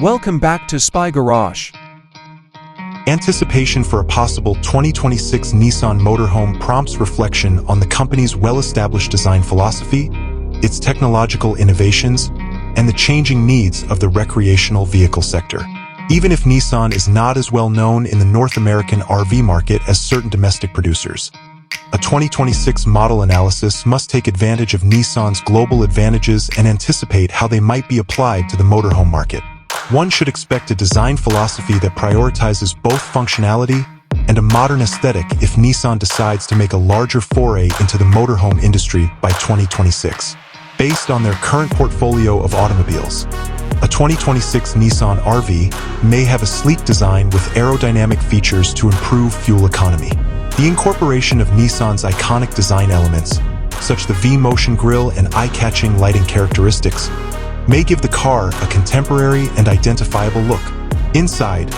Welcome back to Spy Garage. Anticipation for a possible 2026 Nissan Motorhome prompts reflection on the company's well-established design philosophy, its technological innovations, and the changing needs of the recreational vehicle sector. Even if Nissan is not as well known in the North American RV market as certain domestic producers, a 2026 model analysis must take advantage of Nissan's global advantages and anticipate how they might be applied to the motorhome market. One should expect a design philosophy that prioritizes both functionality and a modern aesthetic if Nissan decides to make a larger foray into the motorhome industry by 2026. Based on their current portfolio of automobiles, a 2026 Nissan RV may have a sleek design with aerodynamic features to improve fuel economy. The incorporation of Nissan's iconic design elements, such as the V-motion grille and eye-catching lighting characteristics, may give the car a contemporary and identifiable look. Inside,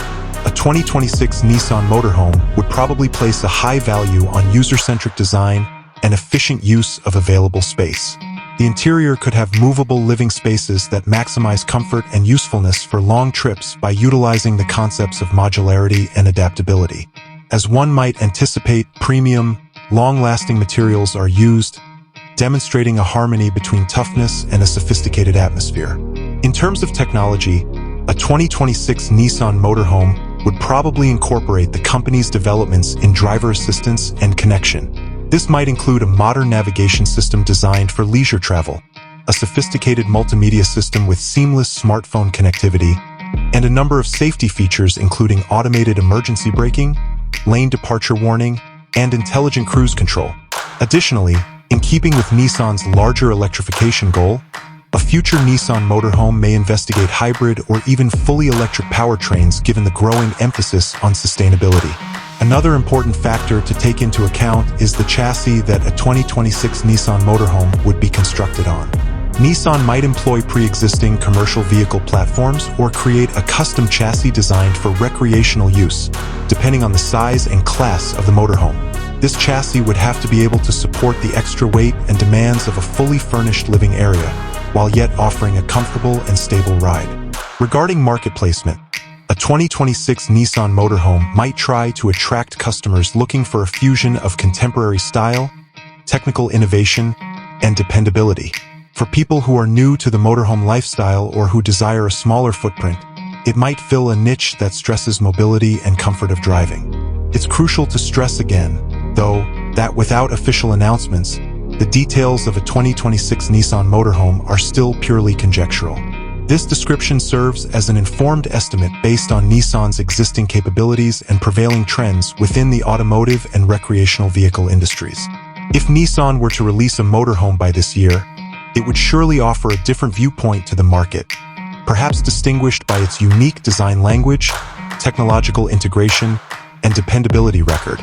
a 2026 Nissan Motorhome would probably place a high value on user-centric design and efficient use of available space. The interior could have movable living spaces that maximize comfort and usefulness for long trips by utilizing the concepts of modularity and adaptability. As one might anticipate, premium, long-lasting materials are used, demonstrating a harmony between toughness and a sophisticated atmosphere. In terms of technology, a 2026 Nissan Motorhome would probably incorporate the company's developments in driver assistance and connection. This might include a modern navigation system designed for leisure travel, a sophisticated multimedia system with seamless smartphone connectivity, and a number of safety features including automated emergency braking, lane departure warning, and intelligent cruise control. Additionally, in keeping with Nissan's larger electrification goal, a future Nissan Motorhome may investigate hybrid or even fully electric powertrains given the growing emphasis on sustainability. Another important factor to take into account is the chassis that a 2026 Nissan Motorhome would be constructed on. Nissan might employ pre-existing commercial vehicle platforms or create a custom chassis designed for recreational use, depending on the size and class of the motorhome. This chassis would have to be able to support the extra weight and demands of a fully furnished living area, while yet offering a comfortable and stable ride. Regarding market placement, a 2026 Nissan Motorhome might try to attract customers looking for a fusion of contemporary style, technical innovation, and dependability. For people who are new to the motorhome lifestyle or who desire a smaller footprint, it might fill a niche that stresses mobility and comfort of driving. It's crucial to stress again, though, that without official announcements, the details of a 2026 Nissan Motorhome are still purely conjectural. This description serves as an informed estimate based on Nissan's existing capabilities and prevailing trends within the automotive and recreational vehicle industries. If Nissan were to release a motorhome by this year, it would surely offer a different viewpoint to the market, perhaps distinguished by its unique design language, technological integration, and dependability record.